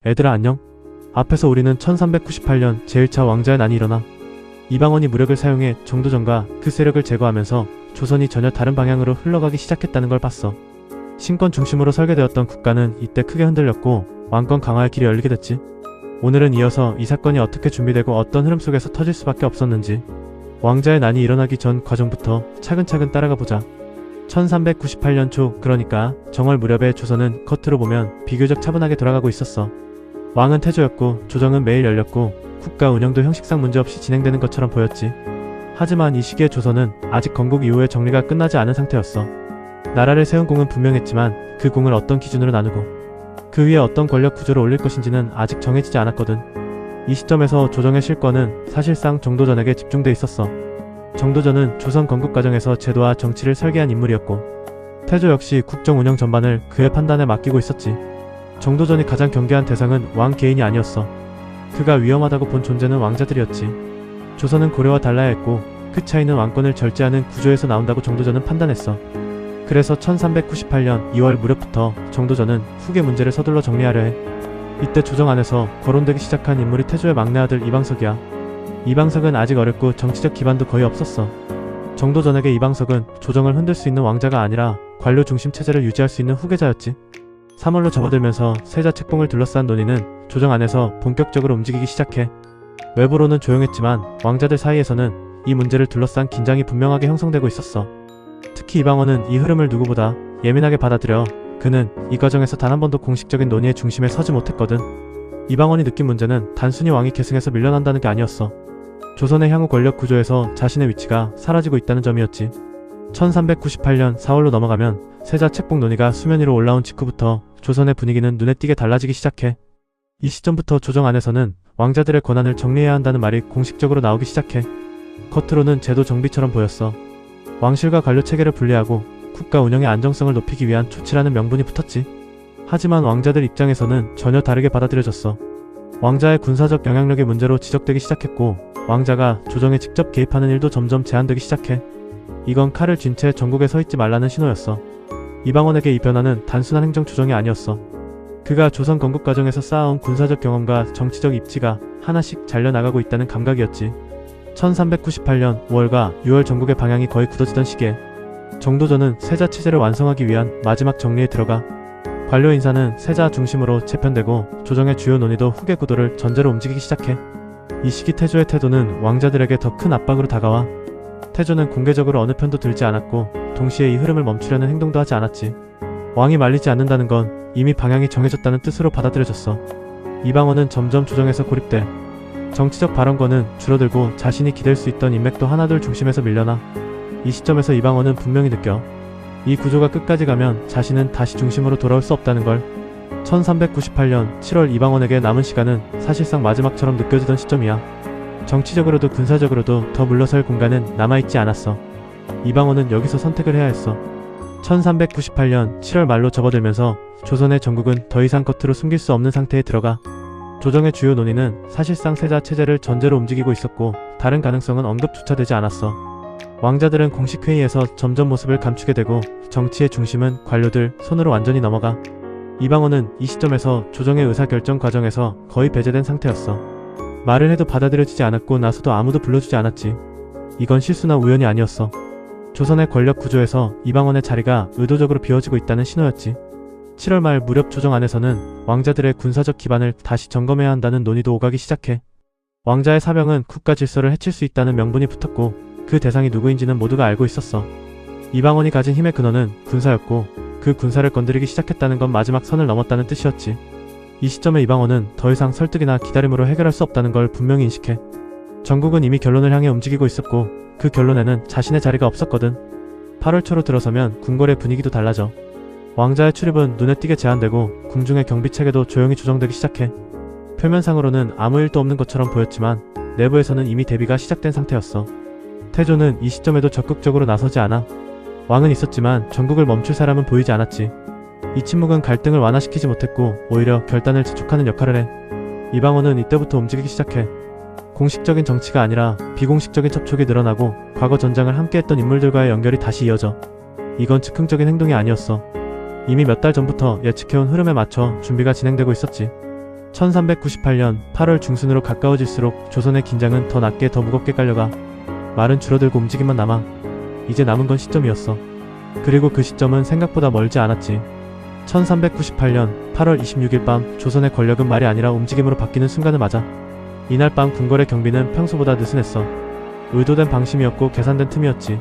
애들아 안녕? 앞에서 우리는 1398년 제1차 왕자의 난이 일어나 이방원이 무력을 사용해 정도전과 그 세력을 제거하면서 조선이 전혀 다른 방향으로 흘러가기 시작했다는 걸 봤어. 신권 중심으로 설계되었던 국가는 이때 크게 흔들렸고 왕권 강화의 길이 열리게 됐지. 오늘은 이어서 이 사건이 어떻게 준비되고 어떤 흐름 속에서 터질 수밖에 없었는지 왕자의 난이 일어나기 전 과정부터 차근차근 따라가 보자. 1398년 초, 그러니까 정월 무렵에 조선은 겉으로 보면 비교적 차분하게 돌아가고 있었어. 왕은 태조였고 조정은 매일 열렸고 국가 운영도 형식상 문제없이 진행되는 것처럼 보였지. 하지만 이 시기에 조선은 아직 건국 이후의 정리가 끝나지 않은 상태였어. 나라를 세운 공은 분명했지만 그 공을 어떤 기준으로 나누고 그 위에 어떤 권력 구조를 올릴 것인지는 아직 정해지지 않았거든. 이 시점에서 조정의 실권은 사실상 정도전에게 집중돼 있었어. 정도전은 조선 건국 과정에서 제도와 정치를 설계한 인물이었고 태조 역시 국정 운영 전반을 그의 판단에 맡기고 있었지. 정도전이 가장 경계한 대상은 왕 개인이 아니었어. 그가 위험하다고 본 존재는 왕자들이었지. 조선은 고려와 달라야 했고 그 차이는 왕권을 절제하는 구조에서 나온다고 정도전은 판단했어. 그래서 1398년 2월 무렵부터 정도전은 후계 문제를 서둘러 정리하려 해. 이때 조정 안에서 거론되기 시작한 인물이 태조의 막내 아들 이방석이야. 이방석은 아직 어렸고 정치적 기반도 거의 없었어. 정도전에게 이방석은 조정을 흔들 수 있는 왕자가 아니라 관료 중심 체제를 유지할 수 있는 후계자였지. 3월로 접어들면서 세자 책봉을 둘러싼 논의는 조정 안에서 본격적으로 움직이기 시작해. 외부로는 조용했지만 왕자들 사이에서는 이 문제를 둘러싼 긴장이 분명하게 형성되고 있었어. 특히 이방원은 이 흐름을 누구보다 예민하게 받아들여 그는 이 과정에서 단 한 번도 공식적인 논의의 중심에 서지 못했거든. 이방원이 느낀 문제는 단순히 왕이 계승해서 밀려난다는 게 아니었어. 조선의 향후 권력 구조에서 자신의 위치가 사라지고 있다는 점이었지. 1398년 4월로 넘어가면 세자 책봉 논의가 수면 위로 올라온 직후부터 조선의 분위기는 눈에 띄게 달라지기 시작해. 이 시점부터 조정 안에서는 왕자들의 권한을 정리해야 한다는 말이 공식적으로 나오기 시작해. 겉으로는 제도 정비처럼 보였어. 왕실과 관료 체계를 분리하고 국가 운영의 안정성을 높이기 위한 조치라는 명분이 붙었지. 하지만 왕자들 입장에서는 전혀 다르게 받아들여졌어. 왕자의 군사적 영향력의 문제로 지적되기 시작했고 왕자가 조정에 직접 개입하는 일도 점점 제한되기 시작해. 이건 칼을 쥔 채 전국에 서있지 말라는 신호였어. 이방원에게 이 변화는 단순한 행정 조정이 아니었어. 그가 조선 건국 과정에서 쌓아온 군사적 경험과 정치적 입지가 하나씩 잘려나가고 있다는 감각이었지. 1398년 5월과 6월 전국의 방향이 거의 굳어지던 시기에 정도전은 세자 체제를 완성하기 위한 마지막 정리에 들어가. 관료 인사는 세자 중심으로 재편되고 조정의 주요 논의도 후계 구도를 전제로 움직이기 시작해. 이 시기 태조의 태도는 왕자들에게 더 큰 압박으로 다가와. 태조는 공개적으로 어느 편도 들지 않았고 동시에 이 흐름을 멈추려는 행동도 하지 않았지. 왕이 말리지 않는다는 건 이미 방향이 정해졌다는 뜻으로 받아들여졌어. 이방원은 점점 조정에서 고립돼. 정치적 발언권은 줄어들고 자신이 기댈 수 있던 인맥도 하나둘 중심에서 밀려나. 이 시점에서 이방원은 분명히 느껴. 이 구조가 끝까지 가면 자신은 다시 중심으로 돌아올 수 없다는 걸. 1398년 7월 이방원에게 남은 시간은 사실상 마지막처럼 느껴지던 시점이야. 정치적으로도 군사적으로도 더 물러설 공간은 남아있지 않았어. 이방원은 여기서 선택을 해야 했어. 1398년 7월 말로 접어들면서 조선의 전국은 더 이상 겉으로 숨길 수 없는 상태에 들어가. 조정의 주요 논의는 사실상 세자 체제를 전제로 움직이고 있었고 다른 가능성은 언급조차 되지 않았어. 왕자들은 공식 회의에서 점점 모습을 감추게 되고 정치의 중심은 관료들 손으로 완전히 넘어가. 이방원은 이 시점에서 조정의 의사결정 과정에서 거의 배제된 상태였어. 말을 해도 받아들여지지 않았고 나서도 아무도 불러주지 않았지. 이건 실수나 우연이 아니었어. 조선의 권력 구조에서 이방원의 자리가 의도적으로 비워지고 있다는 신호였지. 7월 말 무렵 조정 안에서는 왕자들의 군사적 기반을 다시 점검해야 한다는 논의도 오가기 시작해. 왕자의 사명은 국가 질서를 해칠 수 있다는 명분이 붙었고 그 대상이 누구인지는 모두가 알고 있었어. 이방원이 가진 힘의 근원은 군사였고 그 군사를 건드리기 시작했다는 건 마지막 선을 넘었다는 뜻이었지. 이 시점에 이방원은 더 이상 설득이나 기다림으로 해결할 수 없다는 걸 분명히 인식해. 전국은 이미 결론을 향해 움직이고 있었고 그 결론에는 자신의 자리가 없었거든. 8월 초로 들어서면 궁궐의 분위기도 달라져. 왕자의 출입은 눈에 띄게 제한되고 궁중의 경비체계도 조용히 조정되기 시작해. 표면상으로는 아무 일도 없는 것처럼 보였지만 내부에서는 이미 대비가 시작된 상태였어. 태조는 이 시점에도 적극적으로 나서지 않아. 왕은 있었지만 전국을 멈출 사람은 보이지 않았지. 이 침묵은 갈등을 완화시키지 못했고 오히려 결단을 재촉하는 역할을 해. 이방원은 이때부터 움직이기 시작해. 공식적인 정치가 아니라 비공식적인 접촉이 늘어나고 과거 전장을 함께했던 인물들과의 연결이 다시 이어져. 이건 즉흥적인 행동이 아니었어. 이미 몇 달 전부터 예측해온 흐름에 맞춰 준비가 진행되고 있었지. 1398년 8월 중순으로 가까워질수록 조선의 긴장은 더 낮게 더 무겁게 깔려가 말은 줄어들고 움직임만 남아 이제 남은 건 시점이었어. 그리고 그 시점은 생각보다 멀지 않았지. 1398년 8월 26일 밤 조선의 권력은 말이 아니라 움직임으로 바뀌는 순간을 맞아. 이날 밤 궁궐의 경비는 평소보다 느슨했어. 의도된 방심이었고 계산된 틈이었지.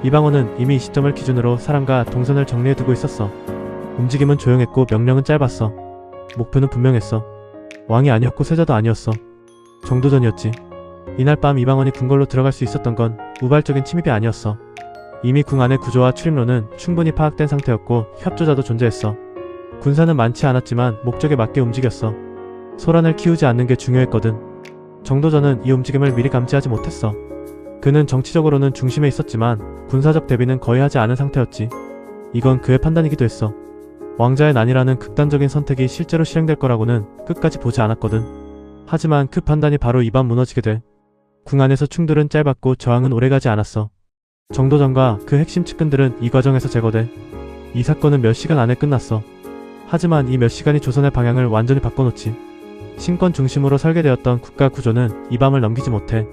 이방원은 이미 이 시점을 기준으로 사람과 동선을 정리해두고 있었어. 움직임은 조용했고 명령은 짧았어. 목표는 분명했어. 왕이 아니었고 세자도 아니었어. 정도전이었지. 이날 밤 이방원이 궁궐로 들어갈 수 있었던 건 우발적인 침입이 아니었어. 이미 궁 안의 구조와 출입로는 충분히 파악된 상태였고 협조자도 존재했어. 군사는 많지 않았지만 목적에 맞게 움직였어. 소란을 키우지 않는 게 중요했거든. 정도전은 이 움직임을 미리 감지하지 못했어. 그는 정치적으로는 중심에 있었지만 군사적 대비는 거의 하지 않은 상태였지. 이건 그의 판단이기도 했어. 왕자의 난이라는 극단적인 선택이 실제로 실행될 거라고는 끝까지 보지 않았거든. 하지만 그 판단이 바로 이 밤 무너지게 돼. 궁 안에서 충돌은 짧았고 저항은 오래가지 않았어. 정도전과 그 핵심 측근들은 이 과정에서 제거돼. 이 사건은 몇 시간 안에 끝났어. 하지만 이 몇 시간이 조선의 방향을 완전히 바꿔놓지. 신권 중심으로 설계되었던 국가 구조는 이 밤을 넘기지 못해.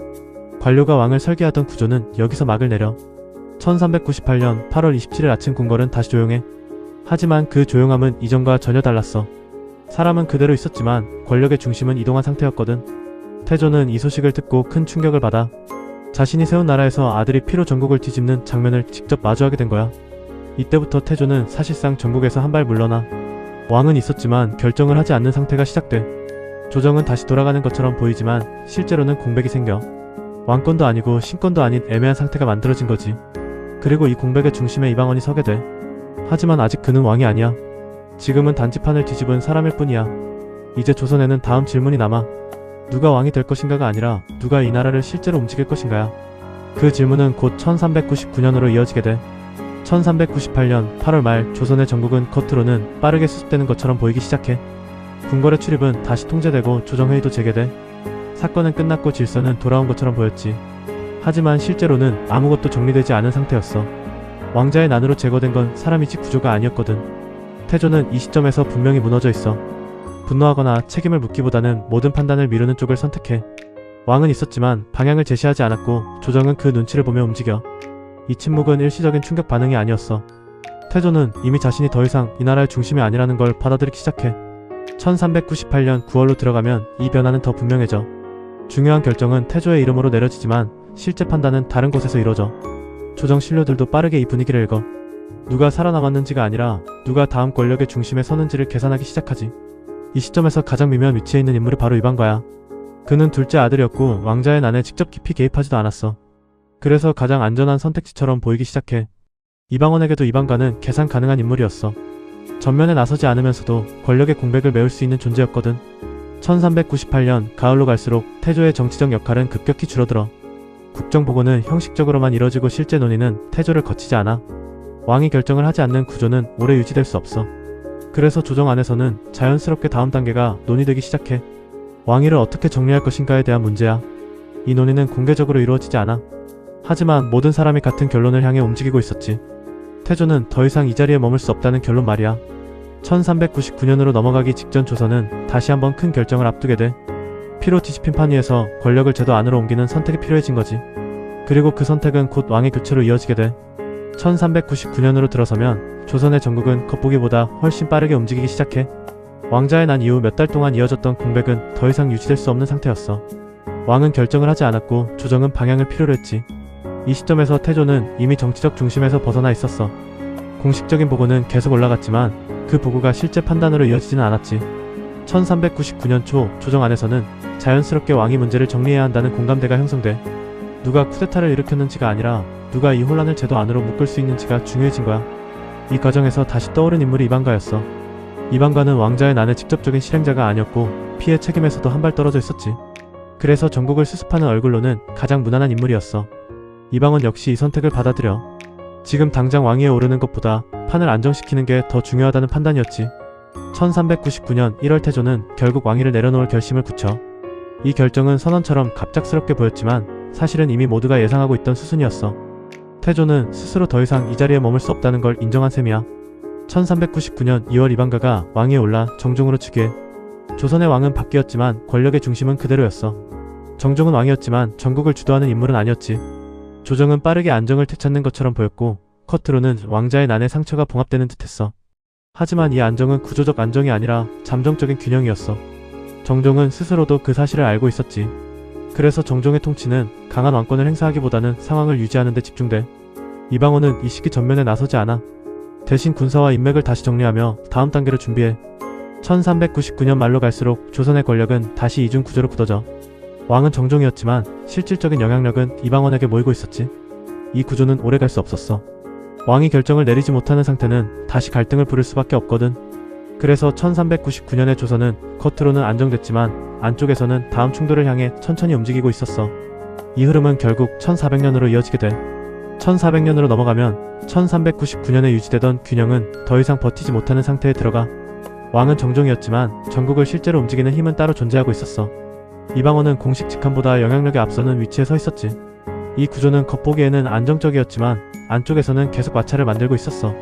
관료가 왕을 설계하던 구조는 여기서 막을 내려. 1398년 8월 27일 아침 궁궐은 다시 조용해. 하지만 그 조용함은 이전과 전혀 달랐어. 사람은 그대로 있었지만 권력의 중심은 이동한 상태였거든. 태조는 이 소식을 듣고 큰 충격을 받아. 자신이 세운 나라에서 아들이 피로 전국을 뒤집는 장면을 직접 마주하게 된 거야. 이때부터 태조는 사실상 전국에서 한 발 물러나. 왕은 있었지만 결정을 하지 않는 상태가 시작돼. 조정은 다시 돌아가는 것처럼 보이지만 실제로는 공백이 생겨. 왕권도 아니고 신권도 아닌 애매한 상태가 만들어진 거지. 그리고 이 공백의 중심에 이방원이 서게 돼. 하지만 아직 그는 왕이 아니야. 지금은 단지판을 뒤집은 사람일 뿐이야. 이제 조선에는 다음 질문이 남아. 누가 왕이 될 것인가가 아니라 누가 이 나라를 실제로 움직일 것인가야. 그 질문은 곧 1399년으로 이어지게 돼. 1398년 8월 말 조선의 전국은 겉으로는 빠르게 수습되는 것처럼 보이기 시작해. 궁궐의 출입은 다시 통제되고 조정회의도 재개돼. 사건은 끝났고 질서는 돌아온 것처럼 보였지. 하지만 실제로는 아무것도 정리되지 않은 상태였어. 왕자의 난으로 제거된 건 사람이지 구조가 아니었거든. 태조는 이 시점에서 분명히 무너져 있어. 분노하거나 책임을 묻기보다는 모든 판단을 미루는 쪽을 선택해. 왕은 있었지만 방향을 제시하지 않았고 조정은 그 눈치를 보며 움직여. 이 침묵은 일시적인 충격 반응이 아니었어. 태조는 이미 자신이 더 이상 이 나라의 중심이 아니라는 걸 받아들이기 시작해. 1398년 9월로 들어가면 이 변화는 더 분명해져. 중요한 결정은 태조의 이름으로 내려지지만 실제 판단은 다른 곳에서 이뤄져. 조정 신료들도 빠르게 이 분위기를 읽어. 누가 살아남았는지가 아니라 누가 다음 권력의 중심에 서는지를 계산하기 시작하지. 이 시점에서 가장 미묘한 위치에 있는 인물이 바로 이방가야. 그는 둘째 아들이었고 왕자의 난에 직접 깊이 개입하지도 않았어. 그래서 가장 안전한 선택지처럼 보이기 시작해. 이방원에게도 이방가는 계산 가능한 인물이었어. 전면에 나서지 않으면서도 권력의 공백을 메울 수 있는 존재였거든. 1398년 가을로 갈수록 태조의 정치적 역할은 급격히 줄어들어. 국정보고는 형식적으로만 이뤄지고 실제 논의는 태조를 거치지 않아. 왕이 결정을 하지 않는 구조는 오래 유지될 수 없어. 그래서 조정 안에서는 자연스럽게 다음 단계가 논의되기 시작해. 왕위를 어떻게 정리할 것인가에 대한 문제야. 이 논의는 공개적으로 이루어지지 않아. 하지만 모든 사람이 같은 결론을 향해 움직이고 있었지. 태조는 더 이상 이 자리에 머물 수 없다는 결론 말이야. 1399년으로 넘어가기 직전 조선은 다시 한번 큰 결정을 앞두게 돼. 피로 뒤집힌 판 위에서 권력을 제도 안으로 옮기는 선택이 필요해진 거지. 그리고 그 선택은 곧 왕의 교체로 이어지게 돼. 1399년으로 들어서면 조선의 전국은 겉보기보다 훨씬 빠르게 움직이기 시작해. 왕자의 난 이후 몇 달 동안 이어졌던 공백은 더 이상 유지될 수 없는 상태였어. 왕은 결정을 하지 않았고 조정은 방향을 필요로 했지. 이 시점에서 태조는 이미 정치적 중심에서 벗어나 있었어. 공식적인 보고는 계속 올라갔지만 그 보고가 실제 판단으로 이어지지는 않았지. 1399년 초 조정 안에서는 자연스럽게 왕이 문제를 정리해야 한다는 공감대가 형성돼. 누가 쿠데타를 일으켰는지가 아니라 누가 이 혼란을 제도 안으로 묶을 수 있는지가 중요해진 거야. 이 과정에서 다시 떠오른 인물이 이방가였어. 이방가는 왕자의 난의 직접적인 실행자가 아니었고 피해 책임에서도 한 발 떨어져 있었지. 그래서 전국을 수습하는 얼굴로는 가장 무난한 인물이었어. 이방원 역시 이 선택을 받아들여. 지금 당장 왕위에 오르는 것보다 판을 안정시키는 게 더 중요하다는 판단이었지. 1399년 1월 태조는 결국 왕위를 내려놓을 결심을 굳혀. 이 결정은 선언처럼 갑작스럽게 보였지만 사실은 이미 모두가 예상하고 있던 수순이었어. 태조는 스스로 더 이상 이 자리에 머물 수 없다는 걸 인정한 셈이야. 1399년 2월 이방가가 왕위에 올라 정종으로 즉위해. 조선의 왕은 바뀌었지만 권력의 중심은 그대로였어. 정종은 왕이었지만 전국을 주도하는 인물은 아니었지. 조정은 빠르게 안정을 되찾는 것처럼 보였고 겉으로는 왕자의 난에 상처가 봉합되는 듯했어. 하지만 이 안정은 구조적 안정이 아니라 잠정적인 균형이었어. 정종은 스스로도 그 사실을 알고 있었지. 그래서 정종의 통치는 강한 왕권을 행사하기보다는 상황을 유지하는 데 집중돼. 이방원은 이 시기 전면에 나서지 않아. 대신 군사와 인맥을 다시 정리하며 다음 단계를 준비해. 1399년 말로 갈수록 조선의 권력은 다시 이중 구조로 굳어져. 왕은 정종이었지만 실질적인 영향력은 이방원에게 모이고 있었지. 이 구조는 오래 갈 수 없었어. 왕이 결정을 내리지 못하는 상태는 다시 갈등을 부를 수밖에 없거든. 그래서 1399년의 조선은 겉으로는 안정됐지만 안쪽에서는 다음 충돌을 향해 천천히 움직이고 있었어. 이 흐름은 결국 1400년으로 이어지게 돼. 1400년으로 넘어가면 1399년에 유지되던 균형은 더 이상 버티지 못하는 상태에 들어가. 왕은 정종이었지만 전국을 실제로 움직이는 힘은 따로 존재하고 있었어. 이방원은 공식 직함보다 영향력에 앞서는 위치에 서 있었지. 이 구조는 겉보기에는 안정적이었지만 안쪽에서는 계속 마찰을 만들고 있었어.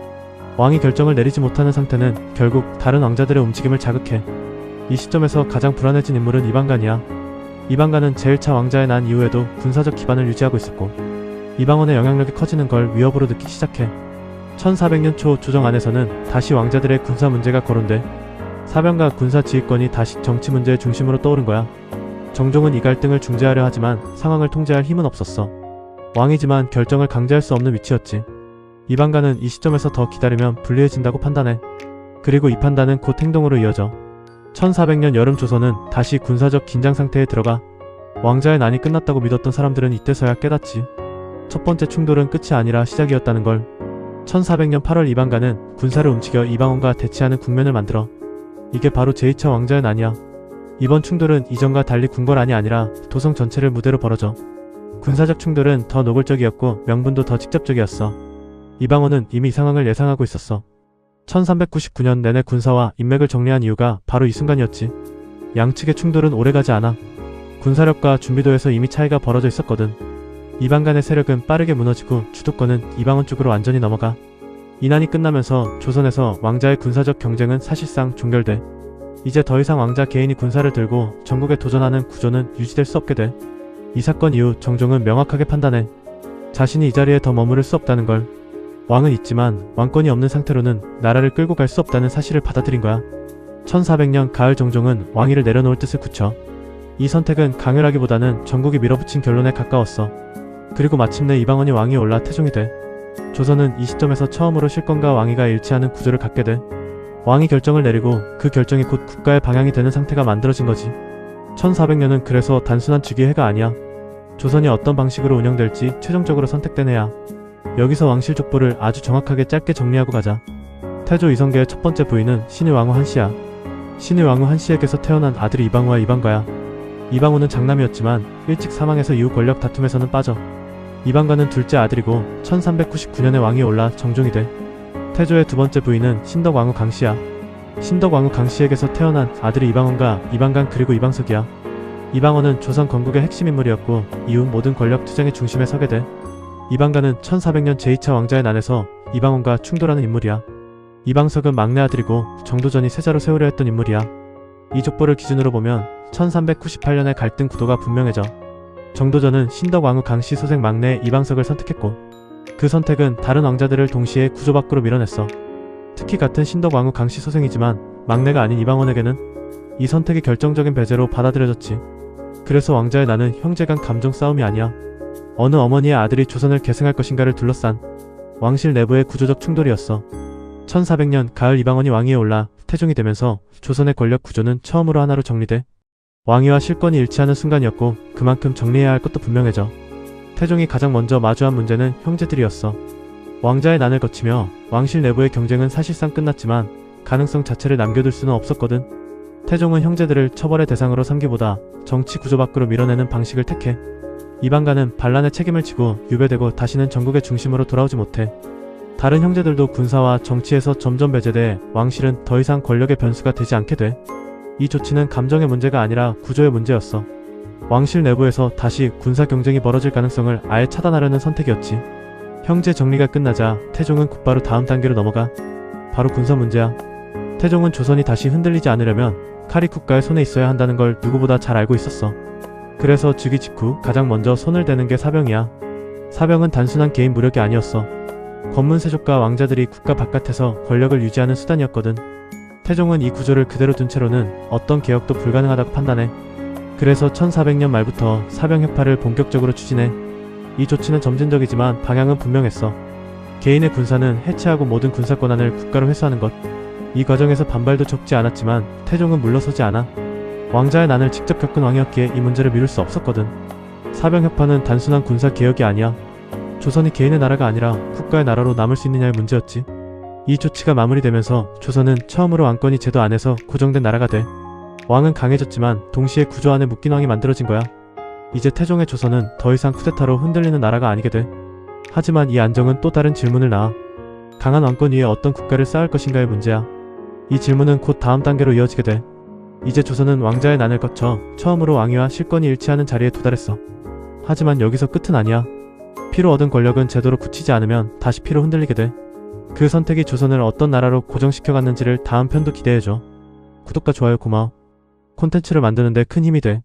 왕이 결정을 내리지 못하는 상태는 결국 다른 왕자들의 움직임을 자극해. 이 시점에서 가장 불안해진 인물은 이방간이야. 이방간은 제1차 왕자의 난 이후에도 군사적 기반을 유지하고 있었고 이방원의 영향력이 커지는 걸 위협으로 느끼기 시작해. 1400년 초 조정 안에서는 다시 왕자들의 군사 문제가 거론돼. 사병과 군사 지휘권이 다시 정치 문제의 중심으로 떠오른 거야. 정종은 이 갈등을 중재하려 하지만 상황을 통제할 힘은 없었어. 왕이지만 결정을 강제할 수 없는 위치였지. 이방간은 이 시점에서 더 기다리면 불리해진다고 판단해. 그리고 이 판단은 곧 행동으로 이어져. 1400년 여름 조선은 다시 군사적 긴장 상태에 들어가. 왕자의 난이 끝났다고 믿었던 사람들은 이때서야 깨닫지. 첫 번째 충돌은 끝이 아니라 시작이었다는 걸. 1400년 8월 이방간은 군사를 움직여 이방원과 대치하는 국면을 만들어. 이게 바로 제2차 왕자의 난이야. 이번 충돌은 이전과 달리 궁궐안이 아니라 도성 전체를 무대로 벌어져. 군사적 충돌은 더 노골적이었고 명분도 더 직접적이었어. 이방원은 이미 이 상황을 예상하고 있었어. 1399년 내내 군사와 인맥을 정리한 이유가 바로 이 순간이었지. 양측의 충돌은 오래가지 않아. 군사력과 준비도에서 이미 차이가 벌어져 있었거든. 이방간의 세력은 빠르게 무너지고 주도권은 이방원 쪽으로 완전히 넘어가. 이난이 끝나면서 조선에서 왕자의 군사적 경쟁은 사실상 종결돼. 이제 더 이상 왕자 개인이 군사를 들고 전국에 도전하는 구조는 유지될 수 없게 돼. 이 사건 이후 정종은 명확하게 판단해. 자신이 이 자리에 더 머무를 수 없다는 걸. 왕은 있지만 왕권이 없는 상태로는 나라를 끌고 갈 수 없다는 사실을 받아들인 거야. 1400년 가을 정종은 왕위를 내려놓을 뜻을 굳혀. 이 선택은 강요라기보다는 전국이 밀어붙인 결론에 가까웠어. 그리고 마침내 이방원이 왕위에 올라 태종이 돼. 조선은 이 시점에서 처음으로 실권과 왕위가 일치하는 구조를 갖게 돼. 왕이 결정을 내리고 그 결정이 곧 국가의 방향이 되는 상태가 만들어진 거지. 1400년은 그래서 단순한 즉위의 해가 아니야. 조선이 어떤 방식으로 운영될지 최종적으로 선택된 해야. 여기서 왕실 족보를 아주 정확하게 짧게 정리하고 가자. 태조 이성계의 첫 번째 부인은 신의 왕후 한씨야. 신의 왕후 한씨에게서 태어난 아들이 이방후와 이방가야. 이방후는 장남이었지만 일찍 사망해서 이후 권력 다툼에서는 빠져. 이방가는 둘째 아들이고 1399년에 왕위에 올라 정종이 돼. 태조의 두 번째 부인은 신덕왕후 강씨야. 신덕왕후 강씨에게서 태어난 아들이 이방원과 이방간 그리고 이방석이야. 이방원은 조선 건국의 핵심 인물이었고 이후 모든 권력 투쟁의 중심에 서게 돼. 이방간은 1400년 제2차 왕자의 난에서 이방원과 충돌하는 인물이야. 이방석은 막내 아들이고 정도전이 세자로 세우려 했던 인물이야. 이 족보를 기준으로 보면 1398년의 갈등 구도가 분명해져. 정도전은 신덕왕후 강씨 소생 막내 이방석을 선택했고 그 선택은 다른 왕자들을 동시에 구조 밖으로 밀어냈어. 특히 같은 신덕왕후 강씨 소생이지만 막내가 아닌 이방원에게는 이 선택이 결정적인 배제로 받아들여졌지. 그래서 왕자의 난은 형제 간 감정 싸움이 아니야. 어느 어머니의 아들이 조선을 계승할 것인가를 둘러싼 왕실 내부의 구조적 충돌이었어. 1400년 가을 이방원이 왕위에 올라 태종이 되면서 조선의 권력 구조는 처음으로 하나로 정리돼. 왕위와 실권이 일치하는 순간이었고 그만큼 정리해야 할 것도 분명해져. 태종이 가장 먼저 마주한 문제는 형제들이었어. 왕자의 난을 거치며 왕실 내부의 경쟁은 사실상 끝났지만 가능성 자체를 남겨둘 수는 없었거든. 태종은 형제들을 처벌의 대상으로 삼기보다 정치 구조 밖으로 밀어내는 방식을 택해. 이방간은 반란의 책임을 지고 유배되고 다시는 전국의 중심으로 돌아오지 못해. 다른 형제들도 군사와 정치에서 점점 배제돼 왕실은 더 이상 권력의 변수가 되지 않게 돼. 이 조치는 감정의 문제가 아니라 구조의 문제였어. 왕실 내부에서 다시 군사 경쟁이 벌어질 가능성을 아예 차단하려는 선택이었지. 형제 정리가 끝나자 태종은 곧바로 다음 단계로 넘어가. 바로 군사 문제야. 태종은 조선이 다시 흔들리지 않으려면 칼이 국가의 손에 있어야 한다는 걸 누구보다 잘 알고 있었어. 그래서 즉위 직후 가장 먼저 손을 대는 게 사병이야. 사병은 단순한 개인 무력이 아니었어. 권문세족과 왕자들이 국가 바깥에서 권력을 유지하는 수단이었거든. 태종은 이 구조를 그대로 둔 채로는 어떤 개혁도 불가능하다고 판단해. 그래서 1400년 말부터 사병혁파를 본격적으로 추진해. 이 조치는 점진적이지만 방향은 분명했어. 개인의 군사는 해체하고 모든 군사 권한을 국가로 회수하는 것. 이 과정에서 반발도 적지 않았지만 태종은 물러서지 않아. 왕자의 난을 직접 겪은 왕이었기에 이 문제를 미룰 수 없었거든. 사병혁파는 단순한 군사 개혁이 아니야. 조선이 개인의 나라가 아니라 국가의 나라로 남을 수 있느냐의 문제였지. 이 조치가 마무리되면서 조선은 처음으로 왕권이 제도 안에서 고정된 나라가 돼. 왕은 강해졌지만 동시에 구조 안에 묶인 왕이 만들어진 거야. 이제 태종의 조선은 더 이상 쿠데타로 흔들리는 나라가 아니게 돼. 하지만 이 안정은 또 다른 질문을 낳아. 강한 왕권 위에 어떤 국가를 쌓을 것인가의 문제야. 이 질문은 곧 다음 단계로 이어지게 돼. 이제 조선은 왕자의 난을 거쳐 처음으로 왕위와 실권이 일치하는 자리에 도달했어. 하지만 여기서 끝은 아니야. 피로 얻은 권력은 제대로 굳히지 않으면 다시 피로 흔들리게 돼. 그 선택이 조선을 어떤 나라로 고정시켜갔는지를 다음 편도 기대해줘. 구독과 좋아요 고마워. 콘텐츠를 만드는데 큰 힘이 돼.